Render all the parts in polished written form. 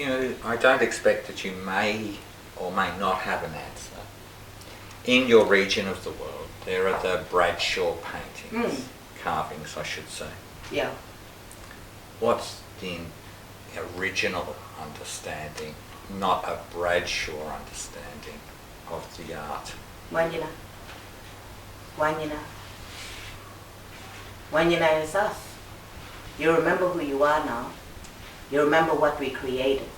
I don't expect that you may or may not have an answer. In your region of the world, there are the Bradshaw paintings, carvings, I should say. Yeah. What's the original understanding, not a Bradshaw understanding of the art? Wanyana. Wanyana. Wanyana is us. You remember who you are now. You remember what we created.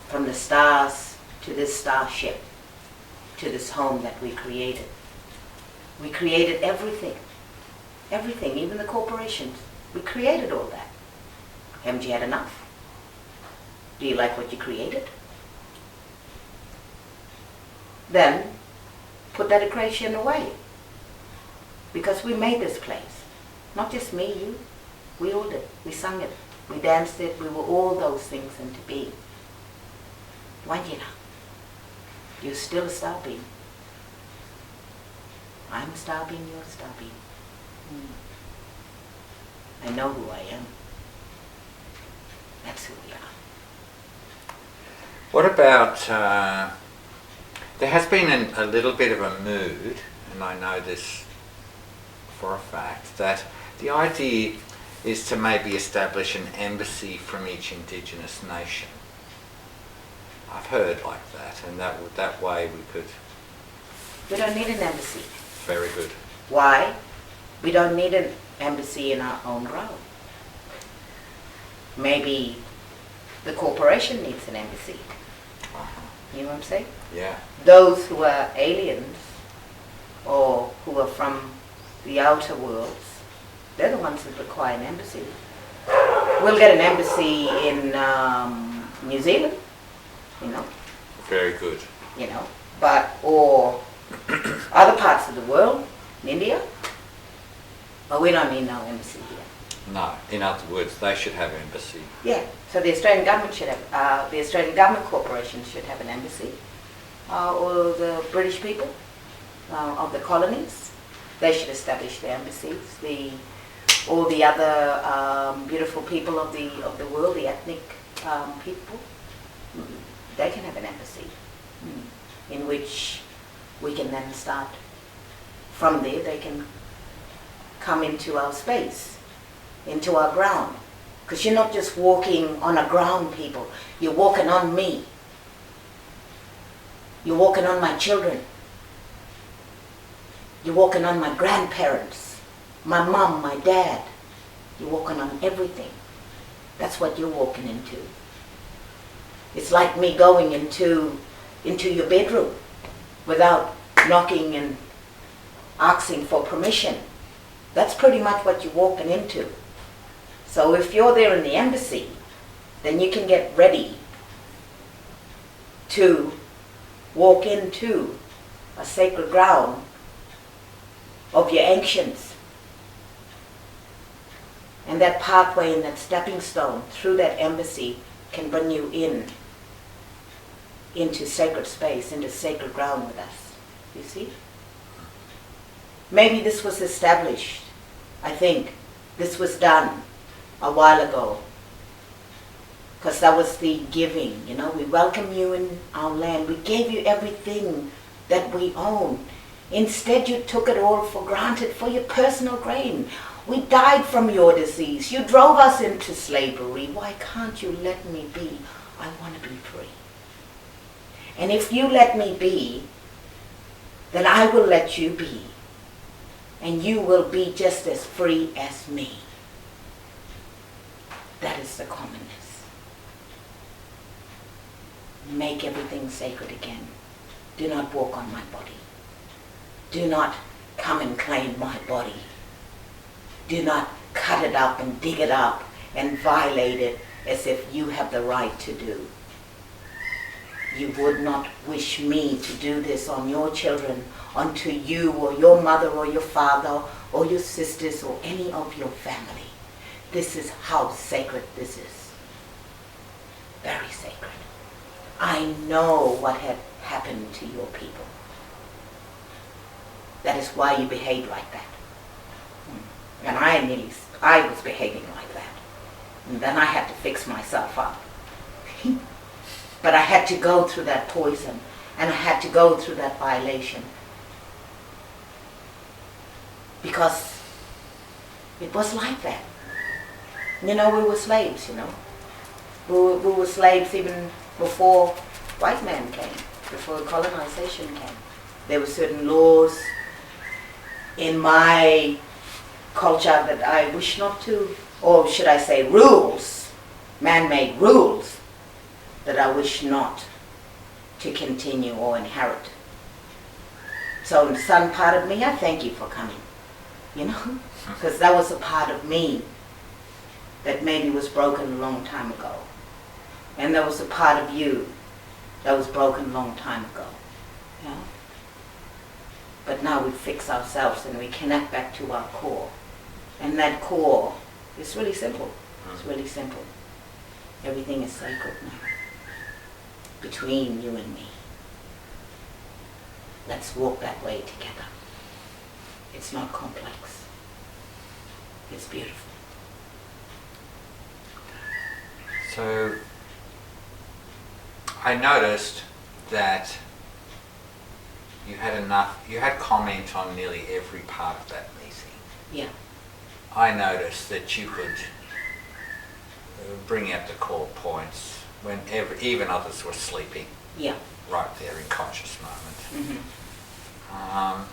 From the stars to this starship, to this home that we created. We created everything. Everything, even the corporations. We created all that. Haven't you had enough? Do you like what you created? Then, put that creation away. Because we made this place. Not just me, you. We all did. We sung it. We danced it. We were all those things into being. Wanyana. You're still a star being. I'm a star being, you're a star being. I know who I am. That's who we are. What about, there has been a little bit of a mood, and I know this for a fact, that the idea is to maybe establish an embassy from each Indigenous nation. I've heard like that, and that way we could... We don't need an embassy. Very good. Why? We don't need an embassy in our own ground. Maybe the corporation needs an embassy. You know what I'm saying? Yeah. Those who are aliens or who are from the outer worlds, they're the ones that require an embassy. We'll get an embassy in New Zealand, Very good. Or other parts of the world, in India. But we don't need no embassy here. No, in other words, they should have an embassy. Yeah, so the Australian government should have, the Australian Government Corporation should have an embassy. Or the British people of the colonies, they should establish their embassies. All the other beautiful people of the world, the ethnic people, they can have an embassy in which we can then start. From there, they can come into our space, into our ground. Because you're not just walking on a ground, people. You're walking on me. You're walking on my children. You're walking on my grandparents, my mom, my dad. You're walking on everything. That's what you're walking into. It's like me going into your bedroom without knocking and asking for permission. That's pretty much what you're walking into. So if you're there in the embassy, then you can get ready to walk into a sacred ground of your ancients. And that pathway and that stepping stone through that embassy can bring you into sacred space, into sacred ground with us. You see? Maybe this was established. I think this was done a while ago. Because that was the giving, We welcome you in our land. We gave you everything that we own. Instead, you took it all for granted for your personal gain. We died from your disease. You drove us into slavery. Why can't you let me be? I want to be free. And if you let me be, then I will let you be. And you will be just as free as me. That is the commonness. Make everything sacred again. Do not walk on my body. Do not come and claim my body. Do not cut it up and dig it up and violate it as if you have the right to do. You would not wish me to do this on your children, onto you or your mother or your father or your sisters or any of your family. This is how sacred this is. Very sacred. I know what had happened to your people. That is why you behave like that. And I was behaving like that. And then I had to fix myself up. But I had to go through that poison, and I had to go through that violation. Because it was like that. We were slaves, We were slaves even before white man came, before colonization came. There were certain laws in my culture that I wish not to, or should I say rules, man-made rules, that I wish not to continue or inherit. So in some part of me, I thank you for coming, because that was a part of me that maybe was broken a long time ago. And there was a part of you that was broken a long time ago. But now we fix ourselves and we connect back to our core. And that core is really simple. It's really simple. Everything is sacred now. Between you and me. Let's walk that way together. It's not complex. It's beautiful. So I noticed that you had comment on nearly every part of that meeting. Yeah. I noticed that you could bring out the core points whenever even others were sleeping. Yeah. Right there in conscious moment. Mm-hmm.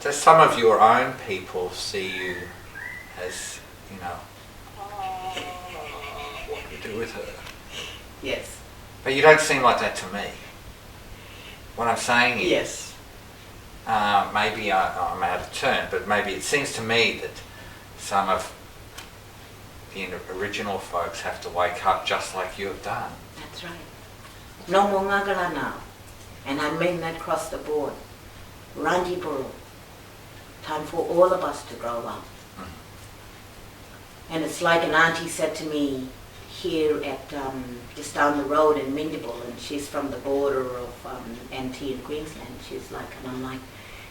Does some of your own people see you as, what do we do with her? Yes. But you don't seem like that to me. What I'm saying is, Yes. maybe I'm out of turn, but maybe it seems to me that some of the original folks have to wake up just like you have done. That's right. No more ngagala now. And I mean that across the board. Rangi Buru. Time for all of us to grow up. And it's like an auntie said to me here at just down the road in Mindibul, and she's from the border of NT and Queensland. She's like, and I'm like,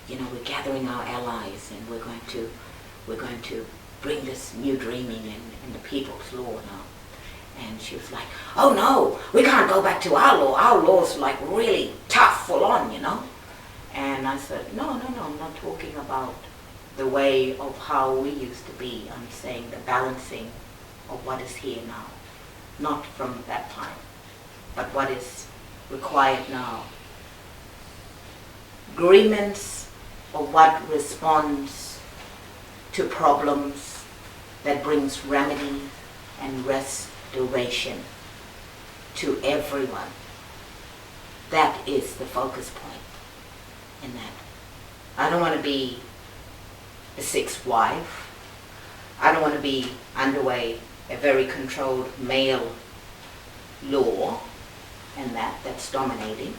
we're gathering our allies, and we're going to bring this new dreaming in the people's law now. And she was like, oh no, we can't go back to our law. Our law's like really tough, full on, And I said, no, I'm not talking about the way of how we used to be. I'm saying the balancing of what is here now. Not from that time, but what is required now. Agreements of what responds to problems that brings remedy and restoration to everyone. That is the focus point in that. I don't want to be a sixth wife. I don't want to be underway a very controlled male law, and that's dominating.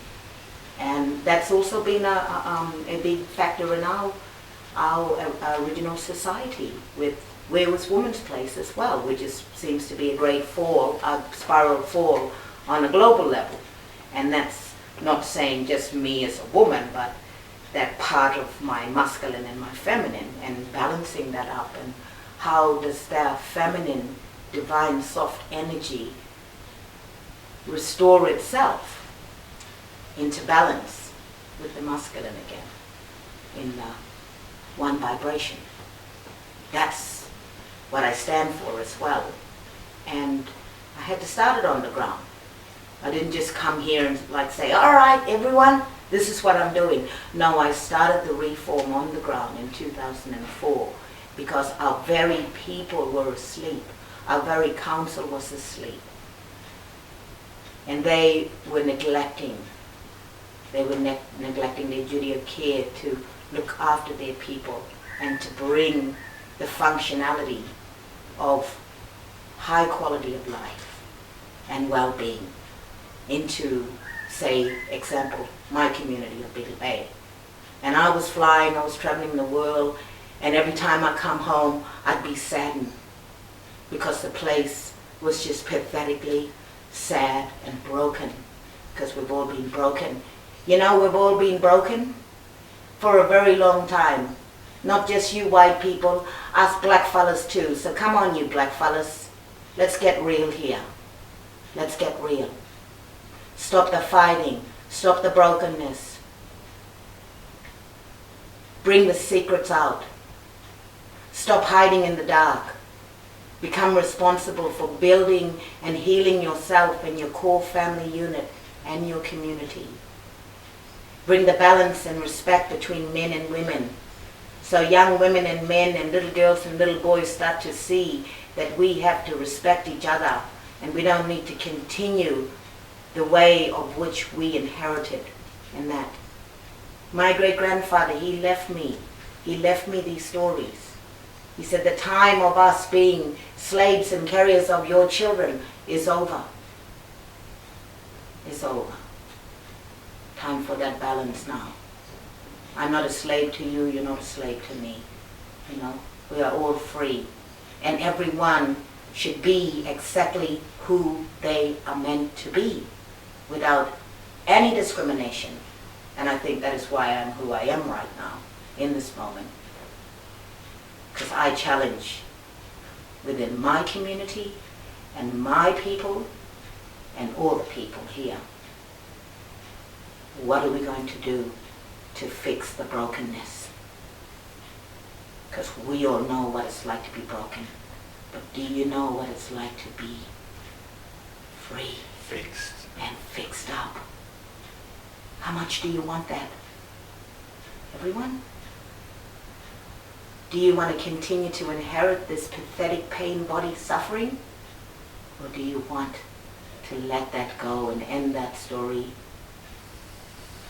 And that's also been a big factor in our original society, with where was woman's place as well, which seems to be a great fall, a spiral fall on a global level. And that's not saying just me as a woman, but that part of my masculine and my feminine, and balancing that up, and how does that feminine, divine, soft energy restore itself into balance with the masculine again, in one vibration. That's what I stand for as well. And I had to start it on the ground. I didn't just come here and say, all right, everyone, this is what I'm doing. No, I started the reform on the ground in 2004 because our very people were asleep. Our very council was asleep. And they were neglecting. They were neglecting their duty of care to look after their people and to bring the functionality of high quality of life and well-being into, say, example, my community of Bigger Bay. And I was traveling the world, and every time I come home, I'd be saddened because the place was just pathetically sad and broken, because we've all been broken. We've all been broken for a very long time. Not just you white people, us black fellas too. So come on, you black fellas. Let's get real here. Let's get real. Stop the fighting. Stop the brokenness. Bring the secrets out. Stop hiding in the dark. Become responsible for building and healing yourself and your core family unit and your community. Bring the balance and respect between men and women. So young women and men and little girls and little boys start to see that we have to respect each other and we don't need to continue the way of which we inherited in that. My great-grandfather, he left me these stories. He said the time of us being slaves and carriers of your children is over. It's over. Time for that balance now. I'm not a slave to you, you're not a slave to me. You know, we are all free. And everyone should be exactly who they are meant to be without any discrimination. And I think that is why I'm who I am right now, in this moment. Because I challenge within my community and my people and all the people here. What are we going to do to fix the brokenness? Because we all know what it's like to be broken. But do you know what it's like to be free? Fixed. And fixed up? How much do you want that? Everyone? Do you want to continue to inherit this pathetic pain body suffering? Or do you want to let that go and end that story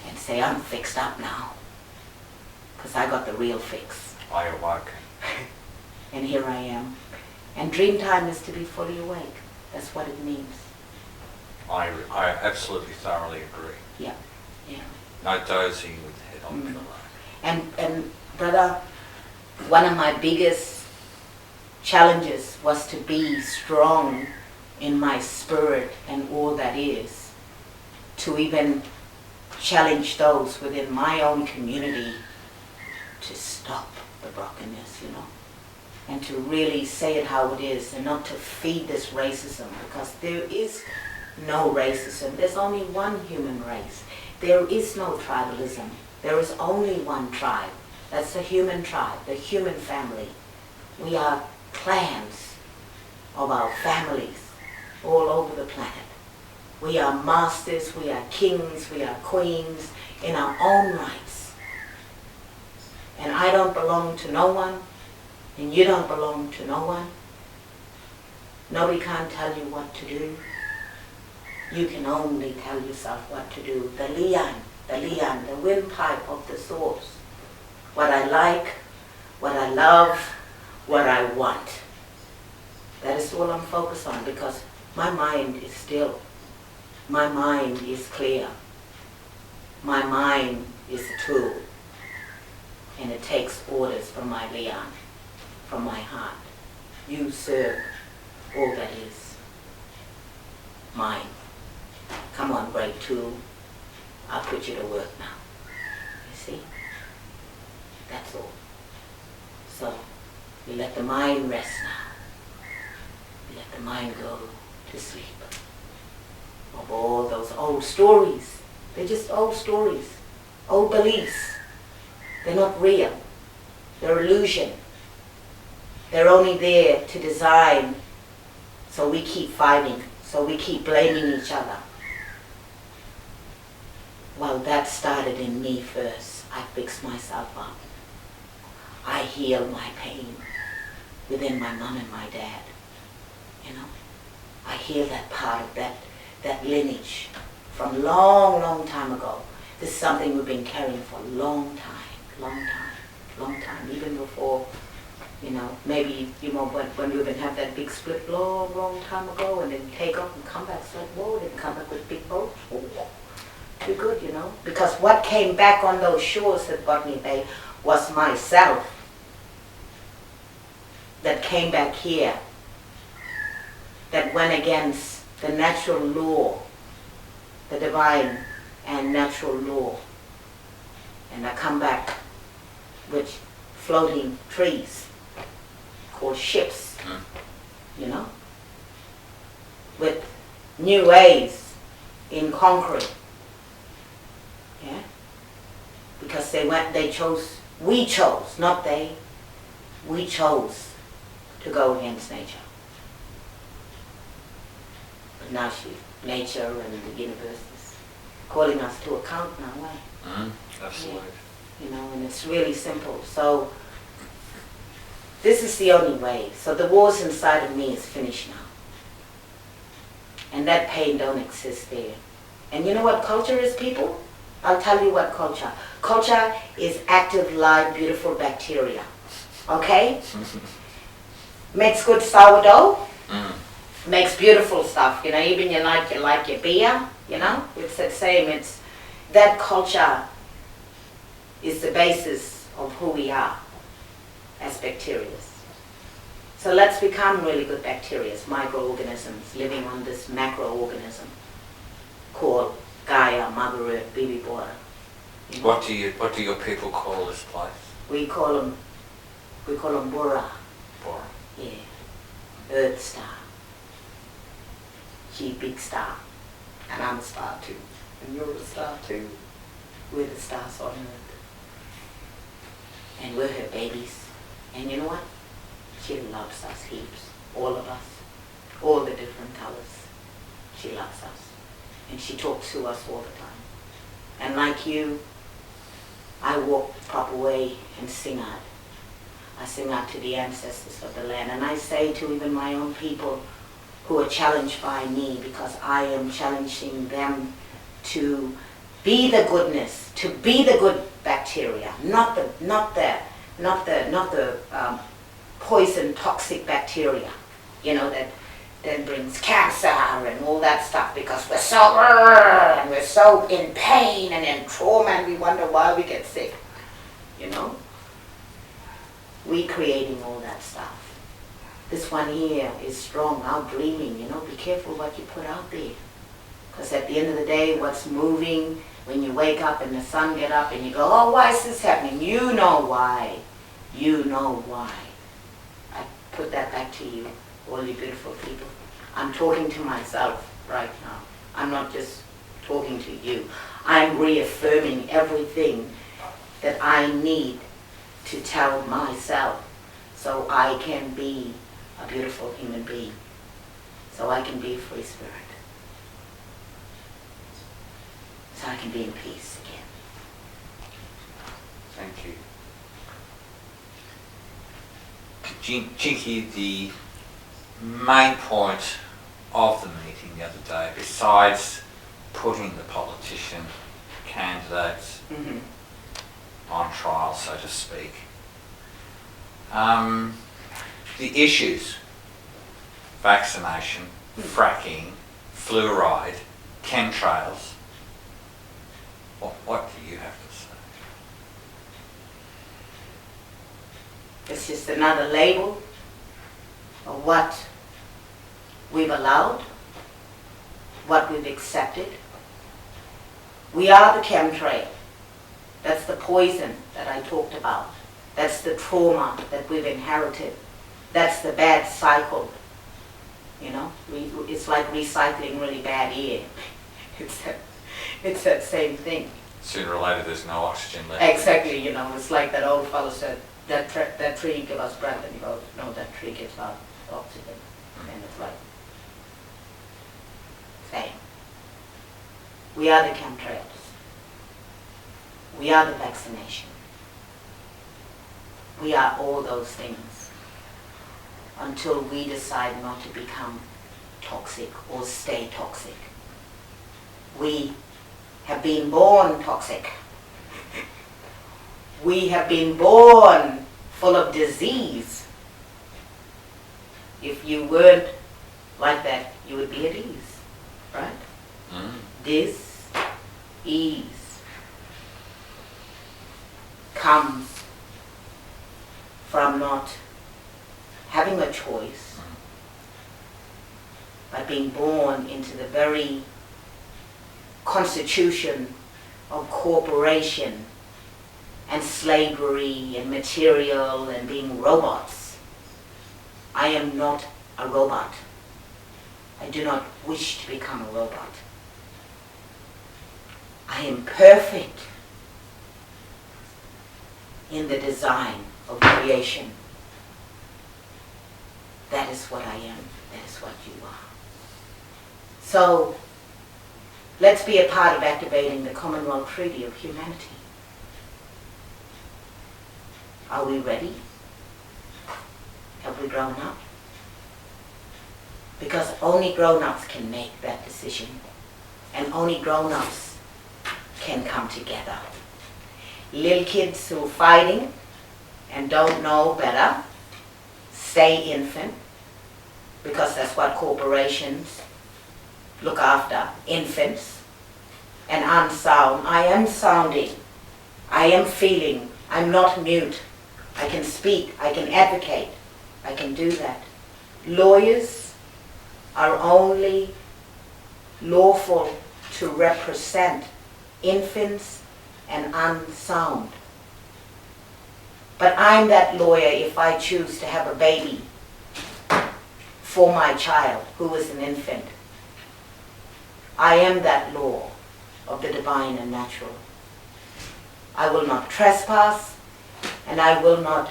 and say, I'm fixed up now? Because I got the real fix. I awoke. And here I am. And dream time is to be fully awake. That's what it means. I absolutely thoroughly agree. Yeah, yeah. No dozing with the head on the pillow. And brother, one of my biggest challenges was to be strong in my spirit and all that is, to even challenge those within my own community to stop the brokenness, you know, and to really say it how it is and not to feed this racism, because there is no racism. There's only one human race. There is no tribalism. There is only one tribe. That's the human tribe, the human family. We are clans of our families all over the planet. We are masters, we are kings, we are queens in our own rights. And I don't belong to no one, and you don't belong to no one. Nobody can't tell you what to do. You can only tell yourself what to do. The lian, the windpipe of the source. What I like, what I love, what I want. That is all I'm focused on, because my mind is still. My mind is clear. My mind is a tool. And it takes orders from my lian, from my heart. You serve all that is mine. Come on, great tool. I'll put you to work now. You see? That's all. So, we let the mind rest now. We let the mind go to sleep. Of all those old stories. They're just old stories. Old beliefs. They're not real. They're illusion. They're only there to design so we keep fighting, so we keep blaming each other. Well, that started in me first. I fixed myself up. I healed my pain within my mom and my dad. You know, I healed that part of that lineage from long time ago. This is something we've been carrying for a long time, even before, you know, maybe, you know, when we would have that big split long time ago, and then take off and come back, it's like, whoa, then come back with big boats. Too good, you know, because what came back on those shores at Botany Bay was myself that came back here, that went against the natural law, the divine and natural law. And I come back with floating trees called ships, you know. new ways in conquering. Yeah? Because we chose, not they, we chose to go against nature. But now nature and the universe is calling us to account in our way. Absolutely. Yeah. And it's really simple. So this is the only way. So the wars inside of me is finished now. And that pain don't exist there. And you know what culture is, people? I'll tell you what culture. Culture is active, live, beautiful bacteria. Okay? Makes good sourdough. Makes beautiful stuff. Even you like your beer. It's the same. It's that culture is the basis of who we are as bacteria. So let's become really good bacteria, microorganisms living on this macroorganism called Gaia, Mother Earth, Baby Water. What do your people call this place? We call them Bora. Bora. Yeah. Earth star. She big star. And I'm a star too. And you're a star too. We're the stars on Earth. And we're her babies. And you know what? She loves us heaps. All of us. All the different colors. She loves us. And she talks to us all the time. And like you, I walk the proper way and sing out. I sing out to the ancestors of the land. And I say to even my own people who are challenged by me, because I am challenging them to be the goodness, to be the good bacteria, not the poison, toxic bacteria, that brings cancer and all that stuff, because we're so in pain and in trauma, and we wonder why we get sick. We creating all that stuff. This one here is strong, out dreaming. Be careful what you put out there, because at the end of the day, what's moving when you wake up and the sun get up and you go, oh, why is this happening? You know why. You know why. I put that back to you, all you beautiful people. I'm talking to myself right now. I'm not just talking to you. I'm reaffirming everything that I need to tell myself so I can be a beautiful human being, so I can be a free spirit, so I can be in peace again. Thank you. Jingky, the main point of the meeting the other day, besides putting the politician candidates on trial, so to speak, the issues: vaccination, fracking, fluoride, chemtrails. What do you have to say? It's just another label of what we've allowed, what we've accepted. We are the chemtrail. That's the poison that I talked about. That's the trauma that we've inherited. That's the bad cycle. It's like recycling really bad air. It's that same thing. Sooner or later there's no oxygen left. Exactly, it's like that old fellow said, that tree gives us breath, and he goes, no, that tree gives us oxygen. And it's like, same. We are the chemtrails. We are the vaccination. We are all those things until we decide not to become toxic or stay toxic. We have been born toxic. We have been born full of disease. If you weren't like that, you would be at ease, right? Dis-ease comes from not having a choice, but being born into the very constitution of corporation and slavery and material and being robots. I am not a robot. I I do not wish to become a robot. I am perfect in the design of creation. That is what I am. That is what you are. So, let's be a part of activating the Commonwealth Treaty of Humanity. Are we ready? Have we grown up? Because only grown-ups can make that decision. And only grown-ups can come together. Little kids who are fighting and don't know better, stay infant, because that's what corporations look after, infants. And unsound. I am sounding. I am feeling. I'm not mute. I can speak. I can advocate. I can do that. Lawyers are only lawful to represent infants and unsound. But I'm that lawyer if I choose to have a baby for my child who is an infant. I am that law of the divine and natural. I will not trespass, and I will not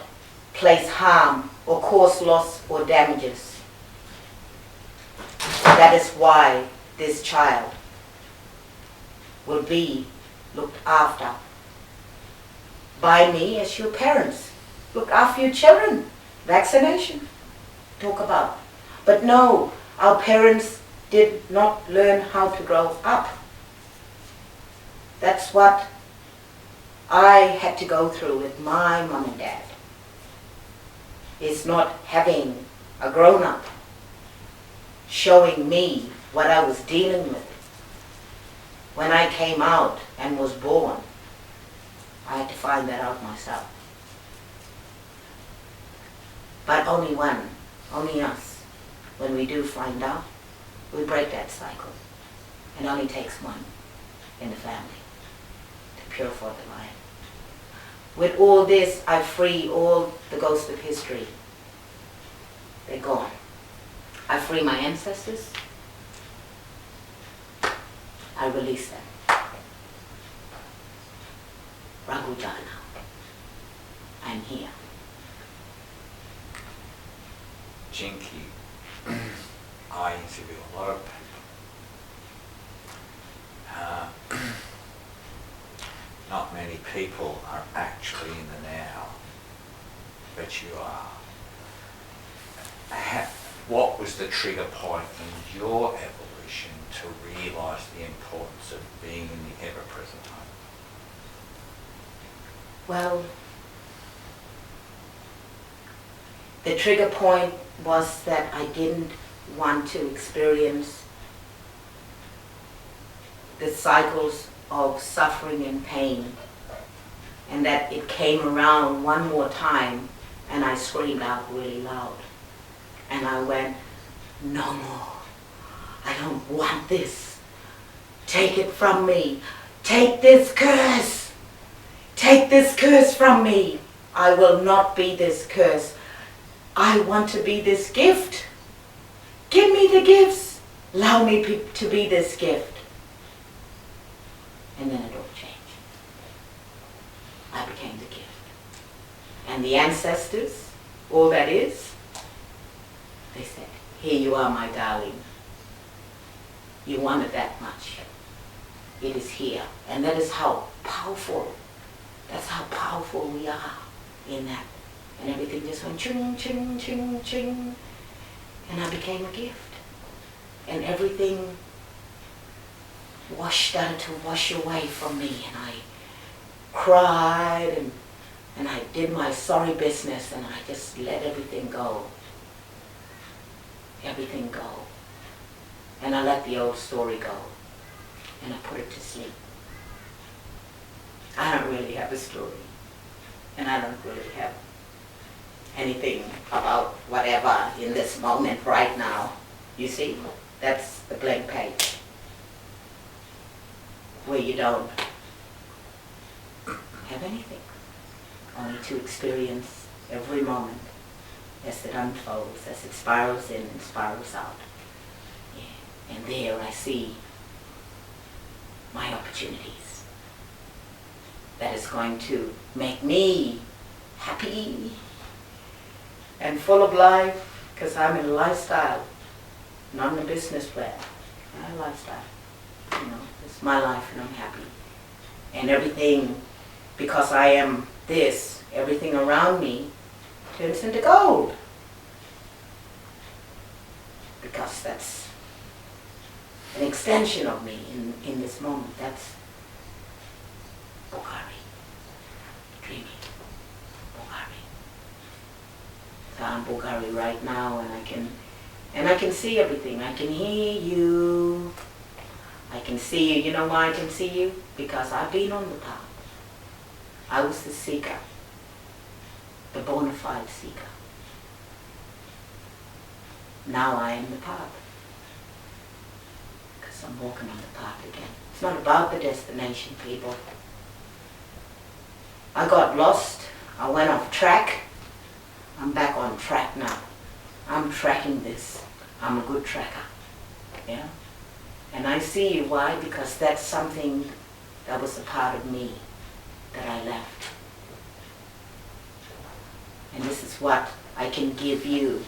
place harm or cause loss or damages. That is why this child will be looked after by me as your parents. Look after your children. Vaccination. Talk about. But no, our parents did not learn how to grow up. That's what I had to go through with my mom and dad. Is not having a grown-up showing me what I was dealing with. When I came out and was born, I had to find that out myself. But only one, only us, when we do find out, we break that cycle. It only takes one in the family to purify the line. With all this, I free all the ghosts of history. They're gone. I free my ancestors. I release them. Ragujana. I'm here. Jingky, I interview a lot of people. Not many people are actually in the now, but you are. What was the trigger point in your evolution to realise the importance of being in the ever-present moment? Well, the trigger point was that I didn't want to experience the cycles of suffering and pain, and that it came around one more time and I screamed out really loud. And I went, no more. I don't want this. Take it from me. Take this curse. Take this curse from me. I will not be this curse. I want to be this gift. Give me the gifts. Allow me to be this gift. And then it all changed. I became the gift. And the ancestors, all that is, they said, here you are, my darling. You want it that much. It is here. And that is how powerful, that's how powerful we are in that. And everything just went ching, ching, ching, ching. And I became a gift. And everything started to wash away from me. And I cried and I did my sorry business and I just let everything go. Everything go. And I let the old story go. And I put it to sleep. I don't really have a story. And I don't really have anything about whatever in this moment right now. You see, that's the blank page. Where you don't have anything. Only to experience every moment as it unfolds, as it spirals in and spirals out. Yeah. there I see my opportunities. That is going to make me happy and full of life, because I'm in a lifestyle, not in a business plan. My lifestyle. It's my life and I'm happy. And everything, because I am this, everything around me turns into gold. Because that's an extension of me in this moment. That's Bogari, dreaming, Bogari. So I'm Bogari right now, and I can see everything. I can hear you. I can see you. You know why I can see you? Because I've been on the path. I was the seeker, the bona fide seeker. Now I am the path. Because I'm walking on the path again. It's not about the destination, people. I got lost. I went off track. I'm back on track now. I'm tracking this. I'm a good tracker. Yeah? And I see you. Why? Because that's something that was a part of me that I left. And this is what I can give you,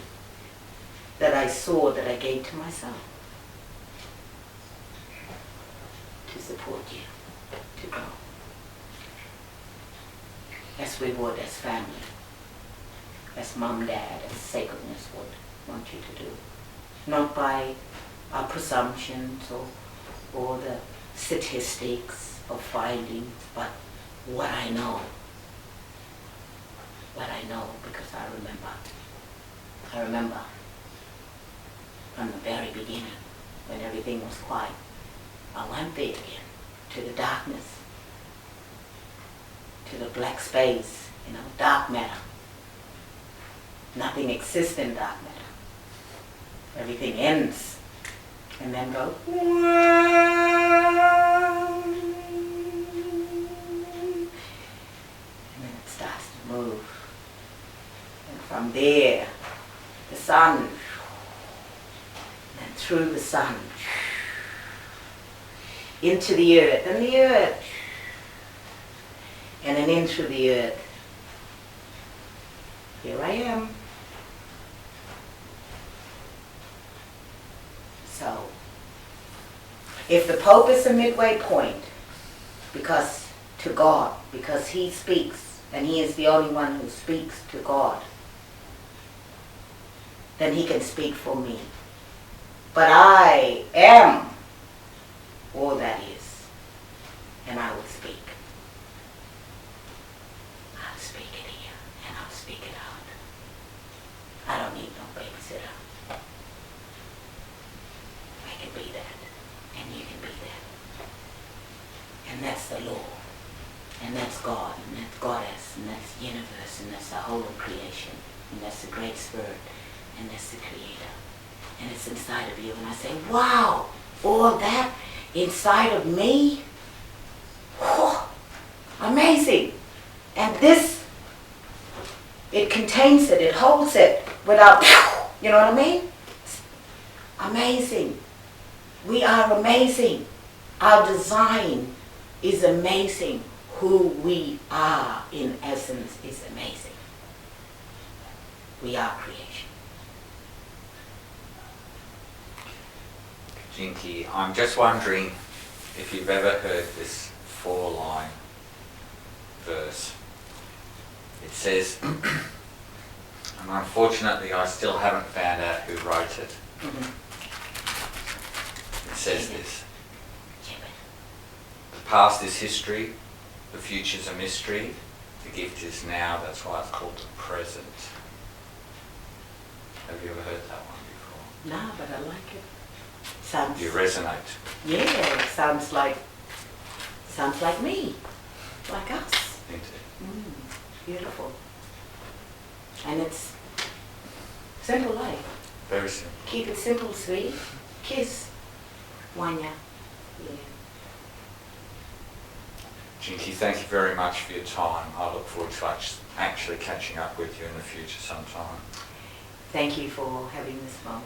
that I saw, that I gave to myself, to support you, to grow, as we would as family, as mom, dad, as sacredness would want you to do. Not by our presumptions or the statistics of findings, but what I know. What I know, because I remember from the very beginning, when everything was quiet, I went there again, to the darkness, to the black space, dark matter. Nothing exists in dark matter. Everything ends, and then goes, and then it starts to move. And from there, the sun, and through the sun, into the earth, and the earth, and then into the earth. Here I am. So, if the Pope is a midway point, because to God, because he speaks, and he is the only one who speaks to God, then he can speak for me. But I am all that is, and I will speak. I'll speak it here, and I'll speak it out. I don't need no babysitter. I can be that, and you can be that. And that's the law, and that's God, and that's Goddess, and that's the universe, and that's the whole of creation, and that's the Great Spirit, and that's the Creator. And it's inside of you, and I say, wow, all that inside of me? Whew, amazing. And this, it contains it, it holds it without, you know what I mean? It's amazing. We are amazing. Our design is amazing. Who we are in essence is amazing. We are creation. Jingky, I'm just wondering if you've ever heard this 4-line verse. It says, and unfortunately I still haven't found out who wrote it. It says this: the past is history, the future's a mystery, the gift is now, that's why it's called the present. Have you ever heard that one before? No, but I like it. Do you resonate? Yeah, it sounds like me, like us. Indeed. Beautiful. And it's simple life. Very simple. Keep it simple, sweet. Kiss. Wanya. Yeah. Jingky, thank you very much for your time. I look forward to actually catching up with you in the future sometime. Thank you for having this moment.